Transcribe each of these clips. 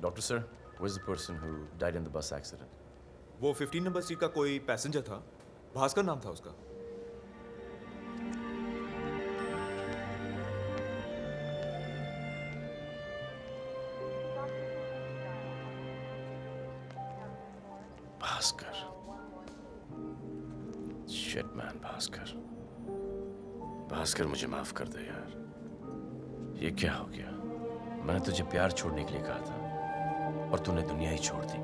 Doctor sir, who is the person who died in the bus accident? वो 15 number seat का कोई passenger था, भास्कर नाम था उसका। भास्कर। Shit man, Bhaskar. भास्कर मुझे माफ कर दे यार। ये क्या हो गया? मैंने तुझे प्यार छोड़ने के लिए कहा था और तूने दुनिया ही छोड़ दी।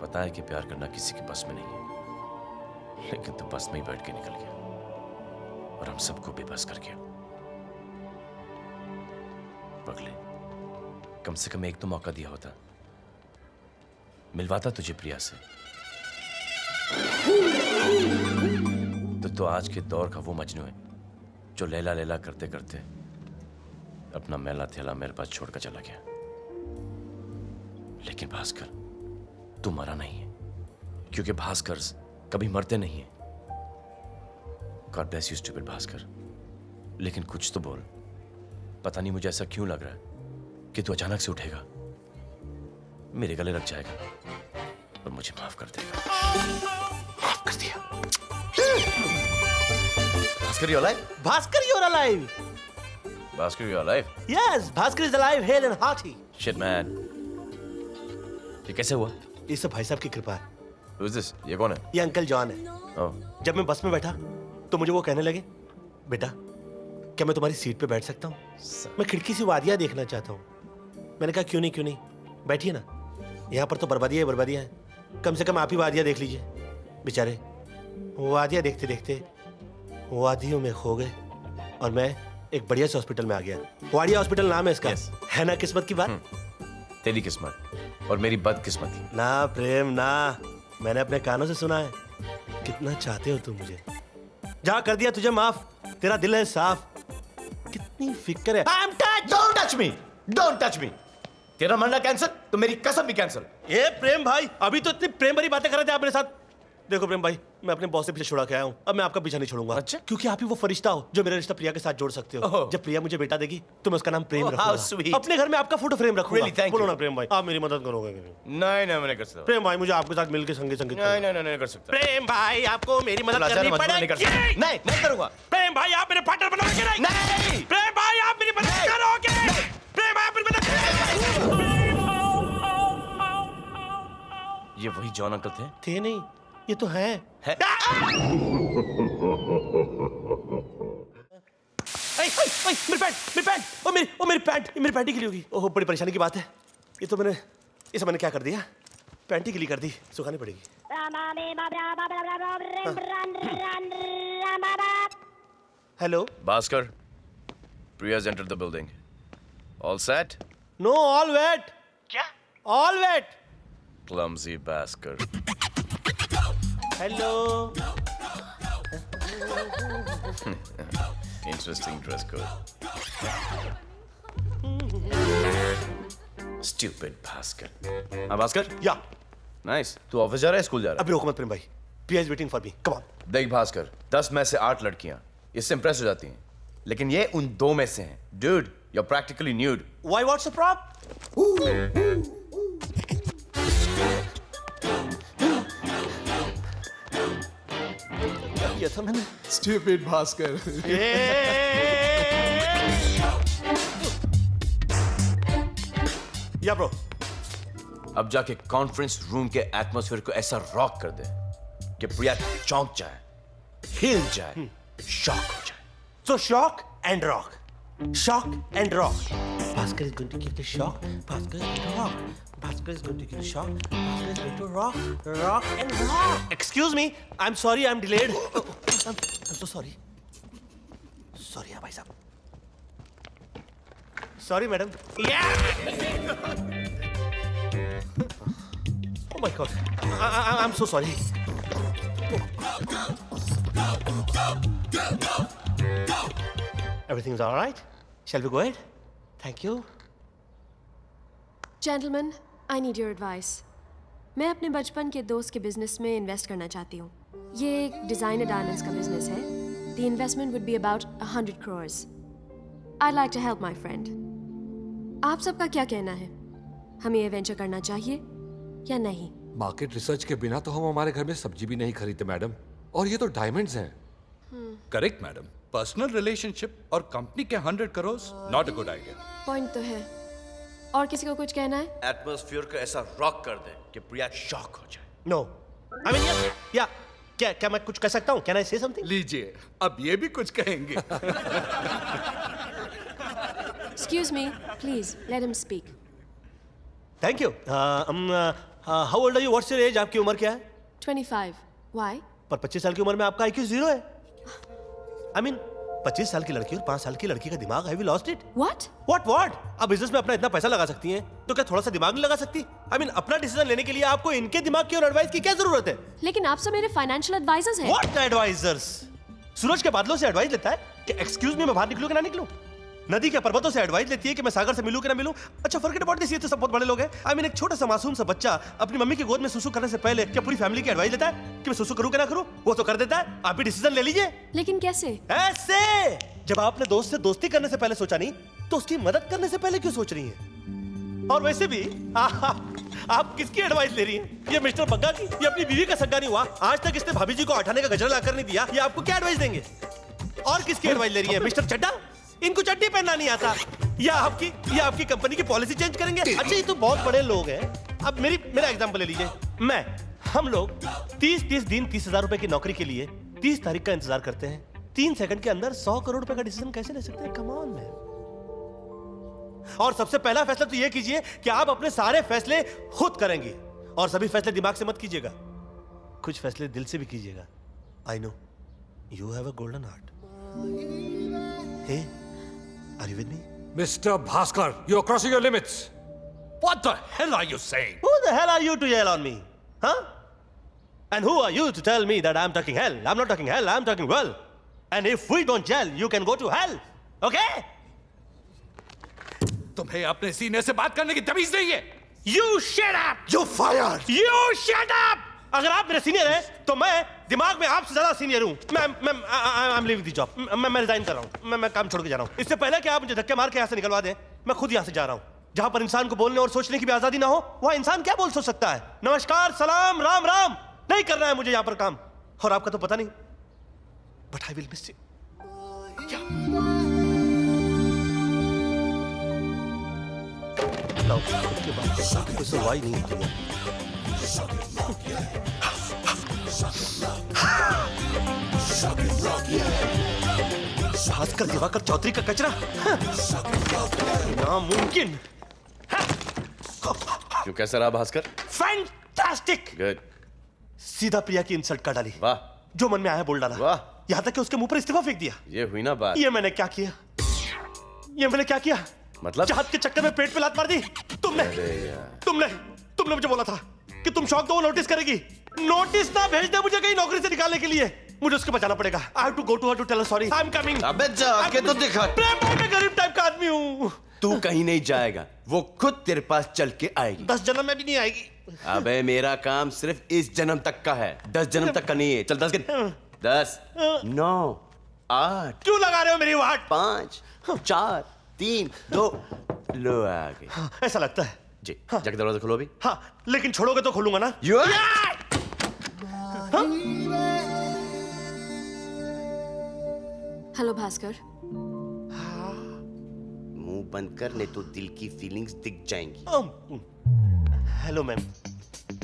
पता है कि प्यार करना किसी के बस में नहीं है, लेकिन तू बस में ही बैठ के निकल गया और हम सबको बेबस कर गया। पगले, कम से कम एक तो मौका दिया होता, मिलवाता तुझे प्रिया से। तो आज के दौर का वो मजनू है जो लैला लैला करते करते अपना मैला थैला मेरे पास छोड़कर चला गया। लेकिन भास्कर, तू मरा नहीं है, क्योंकि भास्कर कभी मरते नहीं है। God bless you stupid Bhaskar. लेकिन कुछ तो बोल। पता नहीं मुझे ऐसा क्यों लग रहा है कि तू अचानक से उठेगा, मेरे गले लग जाएगा और मुझे माफ कर देगा। माफ कर दिया। Bhaskar, you alive? Bhaskar, you're alive. Bhaskar, you alive? Yes, Bhaskar is alive, hale and hearty. Shit, man. ये कैसे हुआ? ये सब भाई साहब की कृपा है। Who's this? ये कौन है? ये अंकल जॉन है। Oh. जब मैं बस में बैठा तो मुझे वो कहने लगे, बेटा क्या मैं तुम्हारी सीट पे बैठ सकता हूँ? मैं खिड़की से वादियाँ देखना चाहता हूँ। मैंने कहा क्यों नहीं, बैठिए ना। यहाँ पर तो बर्बादियाँ है। कम से कम आप ही वादियाँ देख लीजिए। बेचारे वादियाँ देखते देखते वादियों में खो गए और मैं एक बढ़िया से हॉस्पिटल में आ गया। वाडिया हॉस्पिटल नाम है इसका। Yes. है ना किस्मत की बात? तेरी किस्मत और मेरी बदकिस्मती। ना प्रेम ना, मैंने अपने कानों से सुना है। कितना चाहते हो तुम मुझे। जा कर दिया तुझे माफ, तेरा दिल है साफ। कितनी फिक्र है। I'm touched. Don't touch me. Don't touch me. तेरा मरना कैंसिल तो मेरी कसम भी कैंसिल। ए प्रेम भाई, अभी तो इतनी प्रेम भरी बातें कर रहे थे आप मेरे साथ। देखो प्रेम भाई, मैं अपने बॉस से पीछे छुड़ा के आया हूँ। अब मैं आपका पीछा नहीं छोड़ूंगा। अच्छा? क्योंकि आप ही वो फरिश्ता हो जो मेरा रिश्ता प्रिया के साथ जोड़ सकते हो। जब प्रिया मुझे बेटा देगी तो मैं उसका नाम प्रेम रखूंगा। how sweet. अपने घर में आपका फोटो फ्रेम रखूंगा। Really, thank बोलो you. ना प्रेम भाई, आप मेरी मदद करोगे? नहीं मैं नहीं कर सकता। प्रेम भाई, मुझे आपके साथ मिलकर संगीत नहीं कर सकता। प्रेम भाई, आपको मेरी मदद करनी पड़ेगी। नहीं करूंगा। प्रेम भाई, आप मेरे पार्टनर बनोगे नहीं। प्रेम भाई, आप मेरी मदद करोगे? प्रेम भाई, आप मेरी मदद करोगे? ये वही जॉन अंकल थे नहीं, ये तो है। मेरी पैंट ही गीली होगी। ओह, बड़ी परेशानी की बात है। ये मैंने क्या कर दिया? पैंट ही गीली कर दी, सुखानी पड़ेगी। Hello Bhaskar, Priya's entered the building. All set? No, all wait. क्या all wait? Clumsy Bhaskar. Hello. Interesting dress code. Stupid Bhaskar. हाँ भास्कर? या Nice. तू ऑफिस जा रहा है, स्कूल जा रहा अभी रोको मत प्रेम भाई। Priya is waiting for me, come on. है? देख भास्कर, 10 में से 8 लड़कियां इससे इंप्रेस हो जाती हैं, लेकिन ये उन 2 में से हैं। Dude, you're practically nude. Why, what's the problem? किया था मैंने। Stupid भास्कर। या ब्रो, अब जाके कॉन्फ्रेंस रूम के एटमॉस्फेयर को ऐसा रॉक कर दे कि प्रिया चौंक जाए, हिल जाए, शॉक हो जाए। so shock and rock, shock and rock. Bhaskar is going to give the shock. Bhaskar is going to rock. Bhaskar is going to give the shock. Bhaskar is going to rock, rock and rock. Excuse me, I'm sorry, I'm delayed. I'm so sorry. Sorry, भाई साहब. Sorry, madam. Yeah. Oh my God. I'm so sorry. Everything's all right? Shall we go ahead? Thank you. Gentlemen, I need your advice. मैं अपने बचपन के दोस्त के business में invest करना चाहती हूँ। ये एक डिजाइनर डायमंड्स का बिजनेस है। The investment would be about 100 crores. I'd like to help my friend. आप सबका क्या कहना है? हमें ये वेंचर करना चाहिए या नहीं? मार्केट रिसर्च के बिना तो हम हमारे घर में सब्जी भी नहीं खरीदते मैडम, और ये तो डायमंड्स हैं। करेक्ट मैडम, पर्सनल रिलेशनशिप और कंपनी के 100 crore not a good idea. Point तो है। और किसी को कुछ कहना है? एटमॉस्फेयर को ऐसा रॉक कर दे कि प्रिया शॉक हो जाए। नो, आई मीन या क्या मैं कुछ कह सकता हूँ? कैन आई से समथिंग? लीजिए, अब ये भी कुछ कहेंगे। Excuse me, please let him speak. Thank you. How old are you? What's your age? आपकी उम्र क्या है? 25. Why? पर 25 साल की उम्र में आपका IQ 0 है। आई मीन 25 साल की लड़की और 5 साल की लड़की का दिमाग, have you lost it? What? What? आप बिजनेस में अपना इतना पैसा लगा सकती हैं, तो क्या थोड़ा सा दिमाग नहीं लगा सकती? आई मीन अपना डिसीजन लेने के लिए आपको इनके दिमाग की और एडवाइस की क्या जरूरत है? लेकिन आप सब मेरे फाइनेंशियल एडवाइजर्स हैं। What advisers? सूरज के बादलों से एडवाइस लेता है कि एक्सक्यूज मी मैं बाहर निकलूं कि ना निकलूं? नदी के पर्वतों से एडवाइस लेती है कि मैं सागर से मिलूं कि ना मिलूं? अच्छा फॉरगेट अबाउट दिस, ये तो सब बहुत बड़े लोग हैं। आई मीन एक छोटा सा मासूम सा बच्चा अपनी मम्मी की गोद में सुसु करने से पहले क्या पूरी फैमिली की एडवाइस लेता है कि मैं सुसु करूं कि ना करूं? वो तो कर देता है, आप भी डिसीजन ले लीजिए। लेकिन कैसे? ऐसे, जब आपने दोस्त से दोस्ती करने से पहले सोचा नहीं, तो उसकी मदद करने से पहले क्यों सोच रही हैं? और वैसे भी आप किसकी एडवाइस ले रही हैं? ये मिस्टर बग्गा की? ये अपनी बीवी का सगा नहीं हुआ? आज तक इसने भाभी जी को आठाने का गजरा लाकर नहीं दिया, ये आपको क्या एडवाइस देंगे? और किसकी एडवाइस ले रही है? मिस्टर चड्डा? इनको चड्डी पहनना नहीं आता? या आपकी कंपनी की पॉलिसी चेंज करेंगे? अच्छा ये तो बहुत बड़े लोग हैं। अब मेरा एग्जांपल ले लीजिए। हम लोग 30 दिन 30,000 रुपए की नौकरी के लिए 30 तारीख का इंतजार करते हैं। 3 सेकंड के अंदर 100 करोड़ रुपए का डिसीजन कैसे ले सकते हैं? Come on man. और सबसे पहला फैसला तो ये कीजिए कि आप अपने सारे फैसले खुद करेंगे, और सभी फैसले दिमाग से मत कीजिएगा, कुछ फैसले दिल से भी कीजिएगा। I know you have a golden heart. Hey, are you with me? Mister Bhaskar, you are crossing your limits. What the hell are you saying? Who the hell are you to yell on me? Huh? And who are you to tell me that I'm talking hell? I'm not talking hell, I'm talking well. And if we don't gel, you can go to hell. Okay? तुम्हें अपने senior से बात करने की तमीज नहीं है। You shut up! You're fired! You shut up! अगर आप मेरे सीनियर हैं, तो मैं दिमाग में आपसे ज्यादा सीनियर हूँ। I'm leaving the job. मैं रिजाइन कर रहा हूँ। मैं काम छोड़ के जा रहा हूँ। इससे पहले कि आप मुझे धक्के मार के यहाँ से निकलवा दें, मैं खुद यहाँ से जा रहा हूँ। जहाँ पर इंसान को बोलने और सोचने की भी आजादी ना हो, वहाँ इंसान क्या बोल सोच सकता है? नमस्कार, सलाम, राम राम नहीं करना है मुझे यहाँ पर काम। और आपका तो पता नहीं, but I will miss you. उसके बाद कोई सुनवाई नहीं होती है। भास्कर दिवाकर चौधरी का कचरा, नामुमकिन। क्यों, कैसा रहा भास्कर? फैंटास्टिक। गुड। सीधा प्रिया की इंसल्ट कर डाली। वाह। जो मन में आया बोल डाला। वाह। यहाँ तक कि उसके मुंह पर इस्तीफा फेंक दिया। ये हुई ना बात। ये मैंने क्या किया? मतलब? चाहत के चक्कर में पेट पे लात मार दी। तुमने मुझे बोला था कि तुम शौक दो, वो नोटिस करेगी। नोटिस ना भेज दे मुझे कहीं नौकरी से निकालने के लिए, मुझे उसको बचाना पड़ेगा। I have to go to her to tell her sorry. I'm coming. अबे जाके तो दिखा। मैं गरीब टाइप का आदमी हूँ। तू कहीं नहीं जाएगा, वो खुद तेरे पास चल के आएगी। 10 जन्म में भी नहीं आएगी। अबे मेरा काम सिर्फ इस जन्म तक का है, 10 जन्म तक का नहीं है। चल 10 गिन। 10, 9, 8। क्यों लगा रहे हो मेरी वाट? 5, 4, 3, 2। लो आ गए। ऐसा लगता है जी। जाके दरवाजा खोलो अभी। हाँ, लेकिन छोड़ोगे तो खोलूंगा ना। You are... hello Bhaskar. मुंह बंद कर, नहीं तो दिल की फीलिंग्स दिख जाएंगी। Hello ma'am.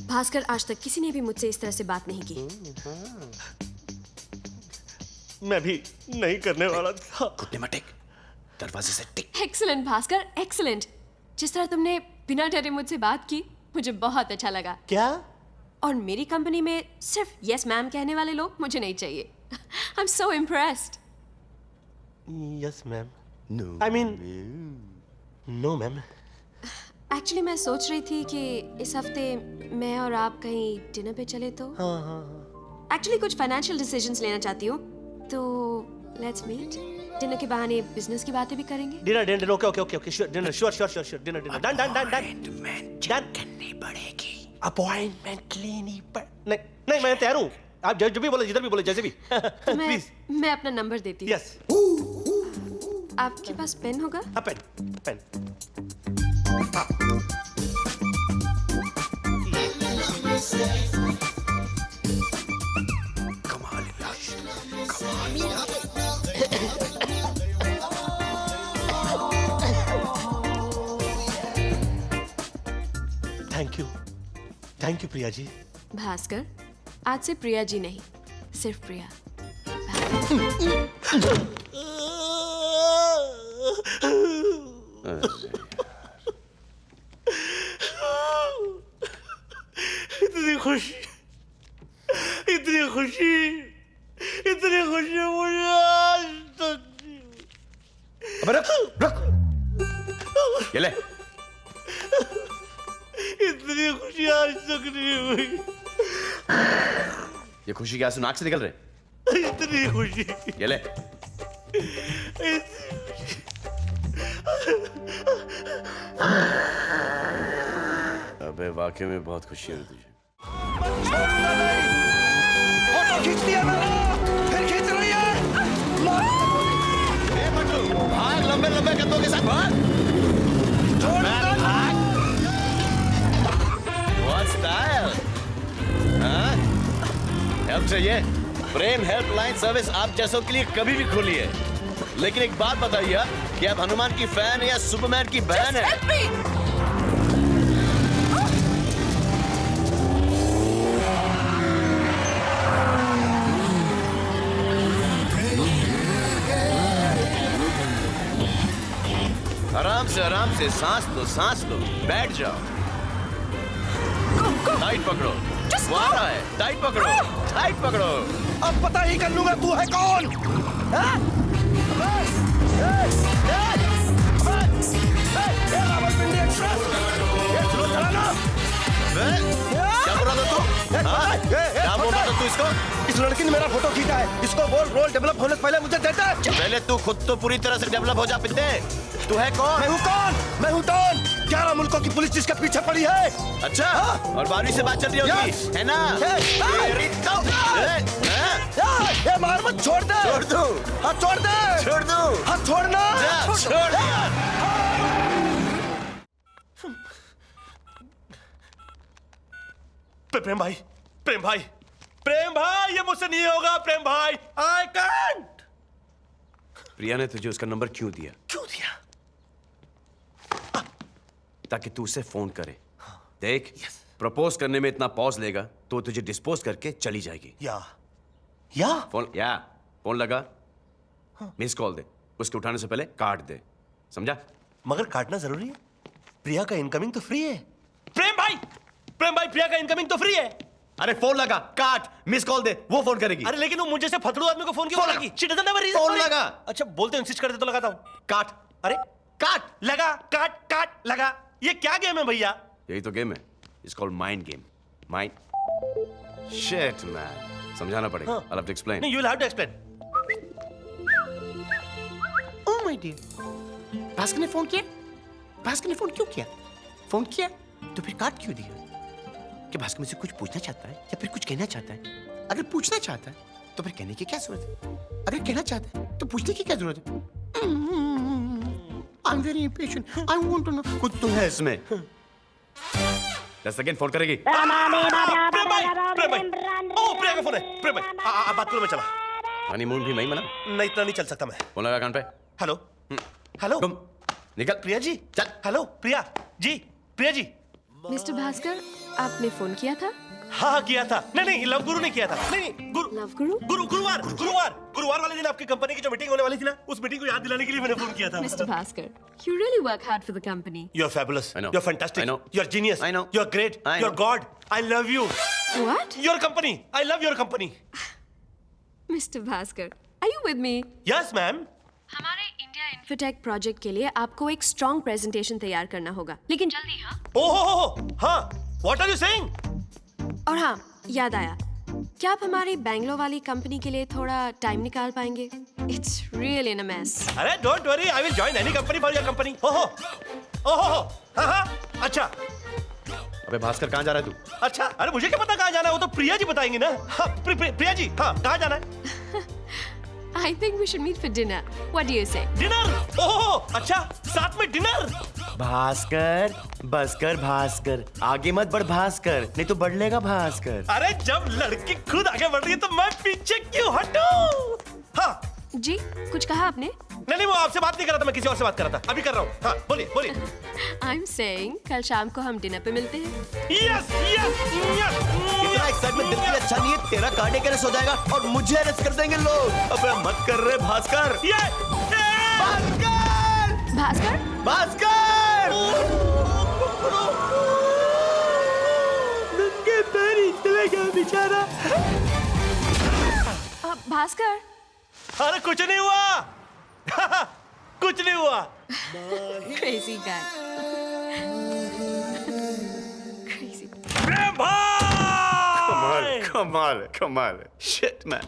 भास्कर, आज तक किसी ने भी मुझसे इस तरह से बात नहीं की। मैं भी नहीं करने वाला था। घुटने मत टेक, दरवाजे से टिक। Excellent Bhaskar, excellent. जिस तरह तुमने बिना डरे मुझसे बात की, मुझे बहुत अच्छा लगा। क्या? और मेरी कंपनी में सिर्फ यस मैम कहने वाले लोग मुझे नहीं चाहिए। I am so impressed. Yes ma'am. No. I mean no ma'am. Actually मैं सोच रही थी कि इस हफ्ते मैं और आप कहीं डिनर पे चले तो। हाँ। एक्चुअली कुछ फाइनेंशियल डिसीजंस लेना चाहती हूँ, तो लेट्स मीट। डिनर के बहाने बिजनेस की बातें भी करेंगे। Dinner okay sure dinner done करनी पड़ेगी। अपॉइंटमेंट लेनी नहीं मैं तैयार हूँ। आप जब भी बोले, जिधर भी बोले, जैसे भी। तो प्लीज। मैं अपना नंबर देती हूँ। यस। आपके पास पेन होगा? हाँ pen pen. Thank you Priya ji. Bhaskar, आज से प्रिया जी नहीं, सिर्फ प्रिया। इतनी खुशी, इतनी खुशी, इतनी खुशी मुझे आज तक नहीं हुई। अबे रुक रुक, ये ले। इतनी खुशी आज तक नहीं हुई। ये खुशी के आंसू नाक से निकल रहे? इतनी खुशी, ये ले। अबे वाकई में बहुत खुशी हुई तुझे। फोटो खींच लिया मैंने, फिर खींच रही है। भाग लंबे लंबे कदमों के साथ भाग। भाग। What style? हाँ? हेल्प चाहिए? प्रेम हेल्पलाइन सर्विस आप जैसों के लिए कभी भी खुली है। लेकिन एक बात बताइए कि आप हनुमान की फैन या सुपरमैन की बहन है? आराम से सांस लो, बैठ जाओ। टाइट पकड़ो, वारा है, टाइट पकड़ो। अब पता ही कर लूंगा तू है कौन। हाँ? रावलपिंडी एक्सप्रेस, ये स्लो चलाना। क्या बोल रहा था तू? क्या बोल रहा था तू इसको? इस लड़की ने मेरा फोटो खींचा है, इसको बोल रोल डेवलप होने से पहले मुझे देता है। पहले तू खुद तो पूरी तरह से डेवलप हो जा पिते। तू है कौन? मैं हूँ डॉन। 11 मुल्कों की पुलिस जिसके पीछे पड़ी है। अच्छा, और बारहवीं से बात चल रही होगी, है ना? ये मार मत, छोड़ दे। छोड़ दो। हाँ छोड़ दे। छोड़ दो। हाँ छोड़ना। छोड़ दिया। प्रेम भाई, ये मुझसे नहीं होगा प्रेम भाई। I can't। प्रिया ने तुझे उसका नंबर क्यों दिया? ताकि तू उसे फोन करे। देख, प्रपोज करने में इतना पॉज लेगा तो तुझे डिस्पोज करके चली जाएगी। या फोन लगा, मिस कॉल दे, उसके उठाने से पहले काट दे, समझा? मगर काटना जरूरी है। प्रिया का इनकमिंग तो फ्री है। प्रेम भाई, प्रिया का इनकमिंग तो फ्री है। अरे फोन लगा, काट, मिस कॉल दे, वो फोन करेगी। अरे लेकिन वो मुझे से फतड़ू आदमी को फोन क्यों करेगी? She doesn't have a reason phone for it। लगा। अच्छा बोलते इंसिस्ट करते तो लगाता हूँ। काट। अरे काट लगा, काट लगा, ये क्या गेम है भैया? यही तो गेम है। It's called mind game. Mind shit man, समझाना पड़ेगा। हाँ। I'll have to explain। नहीं, you will have to explain। Oh my dear, Bhaskar ने फोन किया? भास्कर ने फोन क्यों किया? फोन किया तो फिर काट क्यों दिया? कि भास्कर मुझसे कुछ पूछना चाहता है या फिर कुछ कहना चाहता है? अगर पूछना चाहता है तो फिर कहने की क्या जरूरत है? अगर कहना चाहता है तो पूछने की क्या जरूरत है? I'm very impatient. I want to know। कुछ तो है इसमें। 10 सेकंड फोन करेगी। प्रेम भाई, ओ प्रिया का फोन है। प्रेम भाई, बात करो, मैं चला। हनीमून भी नहीं मना? नहीं, इतना नहीं चल सकता मैं। फोन लगा कान पे। हेलो हेलो, तुम निकल। प्रिया जी, चल। हेलो प्रिया जी। मिस्टर भास्कर, आपने फोन किया था? हाँ किया था। नहीं, लव गुरु ने किया था। नहीं, लव गुरु? गुरुवार वाले दिन आपकी कंपनी की जो मीटिंग होने वाली थी ना, उस मीटिंग को याद दिलाने के लिए मैंने फोन किया था। Mr. Bhaskar, you really work hard for the company. You're fabulous. I know. You're fantastic. I know. You're genius. I know. You're great. I You're know. God. I love you. What? Your company. I love your company. Mr. Bhaskar, are you with me? Yes, ma'am. हमारे India infotech project के लिए आपको एक strong presentation तैयार करना होगा, लेकिन जल्दी। हाँ। Oh, हाँ. What are you saying? और हाँ, याद आया, क्या आप हमारी बैंगलोर वाली कंपनी के लिए थोड़ा टाइम निकाल पाएंगे? It's really in a mess. अरे don't worry, I will join any company for your company. हाँ, अच्छा। अबे भास्कर कहाँ जा रहा है तू? अच्छा, अरे मुझे क्या पता कहाँ जाना है, वो तो प्रिया जी बताएंगी ना। हाँ, प्रिया जी, हाँ, कहाँ जाना है? I think we should meet for dinner. What do you say? Dinner? Oh अच्छा, साथ में डिनर? भास्कर, बस कर भास्कर, आगे मत बढ़ भास्कर, नहीं तो बढ़ लेगा भास्कर। अरे जब लड़की खुद आगे बढ़ रही है तो मैं पीछे क्यों हटूं? हाँ, जी, कुछ कहा आपने? नहीं वो आपसे बात नहीं कर रहा था, मैं किसी और से बात कर रहा था। अभी कर रहा हूँ। हाँ, बोलिए बोलिए। I'm saying कल शाम को हम डिनर पे मिलते हैं। Yes yes yes. इतना एक्साइटमेंट दिल के लिए अच्छा नहीं है, तेरा कार्डियक अरेस्ट हो जाएगा और मुझे अरेस्ट कर देंगे लोग। अबे मत कर रहे भास्कर। ये भास्कर! भास्कर? भास्कर! नंगे पैर ही चले गया बेचारा। भास्कर? अरे कुछ नहीं हुआ। कुछ नहीं हुआ। Crazy guy. Crazy. प्रेम भाई! कमाल कमाल। Shit man.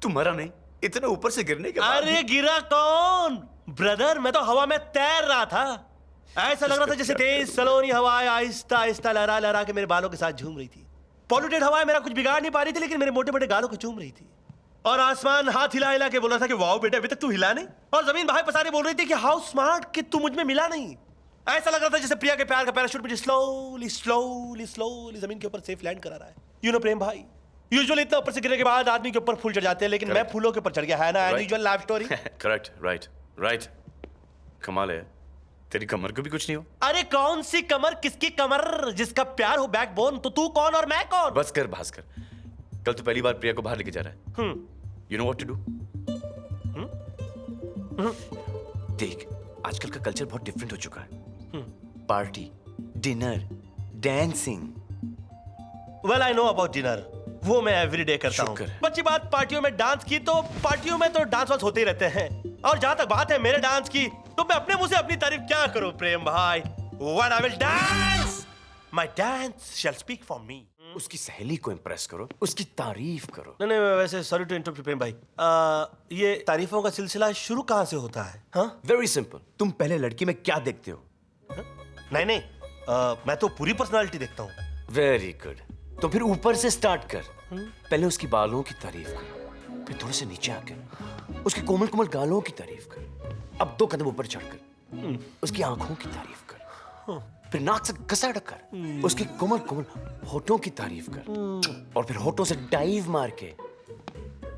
तुम्हारा नहीं, इतने ऊपर से गिरने के बाद अरे गिरा कौन? ब्रदर, मैं तो हवा में तैर रहा था। ऐसा लग रहा था जैसे तेज सलोनी हवाएं आहिस्ता आहिस्ता लहरा लहरा के मेरे बालों के साथ झूम रही थी। पॉल्यूटेड हवाएं मेरा कुछ बिगाड़ नहीं पा रही थी, लेकिन मेरे मोटे मोटे गालों को चूम रही थी। और आसमान हाथ हिला हिला के बोल रहा था कि वाओ बेटा, अभी तक तू हिला नहीं। और जमीन बाहें पसारे बोल रही थी कि हाउ स्मार्ट, कि तू मुझ में मिला नहीं। ऐसा लग रहा था जैसे प्रिया के प्यार का पैराशूट मुझे स्लोली स्लोली स्लोली जमीन के ऊपर सेफ लैंड करा रहा है। यू नो प्रेम भाई, यूजुअली इतना ऊपर से गिरने के बाद आदमी के ऊपर फूल चढ़ जाते हैं, लेकिन मैं फूलों के ऊपर चढ़ गया, है ना unusual love story. Correct, right. कमाल है, तेरी कमर को भी कुछ नहीं हो। अरे कौन सी कमर, किसकी कमर? जिसका प्यार हो बैकबोन, तो तू कौन और मैं कौन? बस कर भास्कर, कल तो पहली बार प्रिया को बाहर लेके जा रहा है। You know what to do? देख, आजकल का कल्चर बहुत डिफरेंट हो चुका है। Party, dinner, dancing. Well I know about dinner, वो मैं एवरीडे करता हूँ। शुक्र है। बच्ची बात पार्टियों में डांस की, तो पार्टियों में तो डांस वांस होते ही रहते हैं। और जहां तक बात है मेरे डांस की, तो मैं अपने मुंह से अपनी तारीफ क्या करूं प्रेम भाई। When I will dance, my dance shall speak for me. उसकी सहेली को इम्प्रेस करो, उसकी तारीफ करो। नहीं वैसे सॉरी टू इंटरप्ट प्रेम भाई, ये तारीफों का सिलसिला शुरू कहाँ से होता है? हाँ, वेरी सिंपल, तुम पहले लड़की में क्या देखते हो? नहीं मैं तो पूरी पर्सनालिटी देखता हूँ। वेरी गुड, तो फिर ऊपर से स्टार्ट कर। पहले उसकी बालों की तारीफ कर, फिर थोड़े से नीचे आकर उसके कोमल कोमल गालों की तारीफ कर। अब 2 कदम ऊपर चढ़कर उसकी आंखों की तारीफ कर, फिर नाक से घसड़ कर उसके कोमल कोमल होठों की तारीफ कर, और फिर होठों से डाइव मार के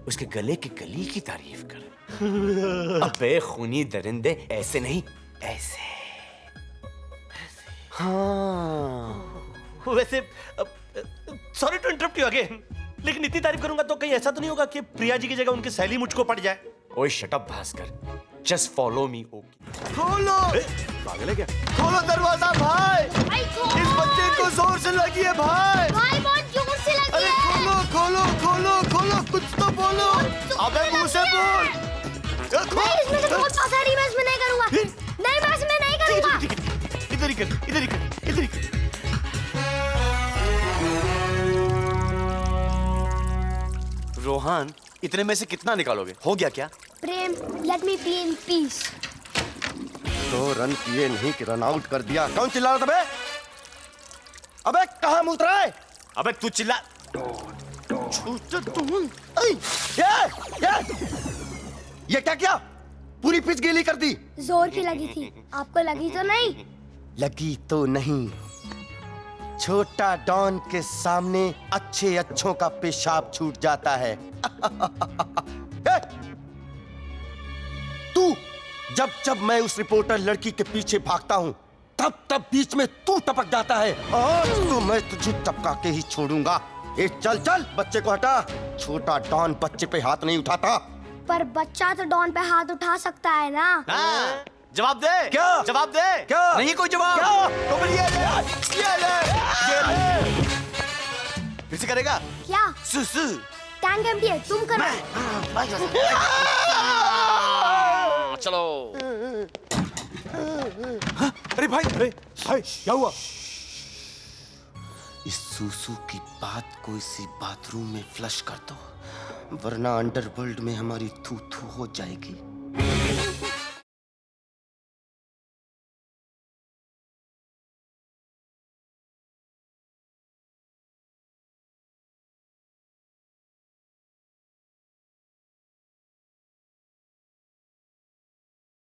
उसके गले की गली की तारीफ कर। अबे खूनी दरिंदे, ऐसे नहीं, ऐसे। हाँ। वैसे sorry to interrupt you again, लेकिन इतनी तारीफ करूंगा तो कहीं ऐसा तो नहीं होगा कि प्रिया जी की जगह उनकी सहेली मुझको पड़ जाए? ओए shut up Bhaskar, just follow me. Okay, खोलो पागल है क्या? खोलो दरवाजा भाई, इस बच्चे को जोर से लगी है भाई। भाई बहुत जोर से लगी अरे है। खोलो कुछ तो बोलो। अबे मुंह से बोल। नहीं, इसमें से बहुत पास आ रही है, मैं इसमें नहीं करूंगा। नहीं, मैं इसमें नहीं करूंगा। इधर ही कर। रोहन, इतने में से कितना निकालोगे? हो गया क्या? Prem, let me be in peace. तो रन किए नहीं कि रन आउट कर दिया। कौन चिल्ला रहा था बे? अबे कहाँ मुँह उतरा है? अबे तू चिल्ला। ये क्या किया? पूरी पिच गीली कर दी। जोर की लगी थी, आपको लगी तो नहीं? लगी तो नहीं। छोटा डॉन के सामने अच्छों का पेशाब छूट जाता है। तू जब मैं उस रिपोर्टर लड़की के पीछे भागता हूँ, तब बीच में तू टपक जाता है। आज तो मैं तुझे टपका के ही छोड़ूंगा। ए चल, बच्चे को हटा। छोटा डॉन बच्चे पे हाथ नहीं उठाता। पर बच्चा तो डॉन पे हाथ उठा सकता है ना? जवाब दे। क्या जवाब दे? क्या नहीं कोई जवाब? तो फिर ये ले। फिर से करेगा? क्या? सुसु। टैंक एम्प्टी है, तुम करो। चलो। अरे भाई क्या हुआ? इस सुसु की बात को इसी बाथरूम में फ्लश कर दो, वरना अंडरवर्ल्ड में हमारी थू थू हो जाएगी।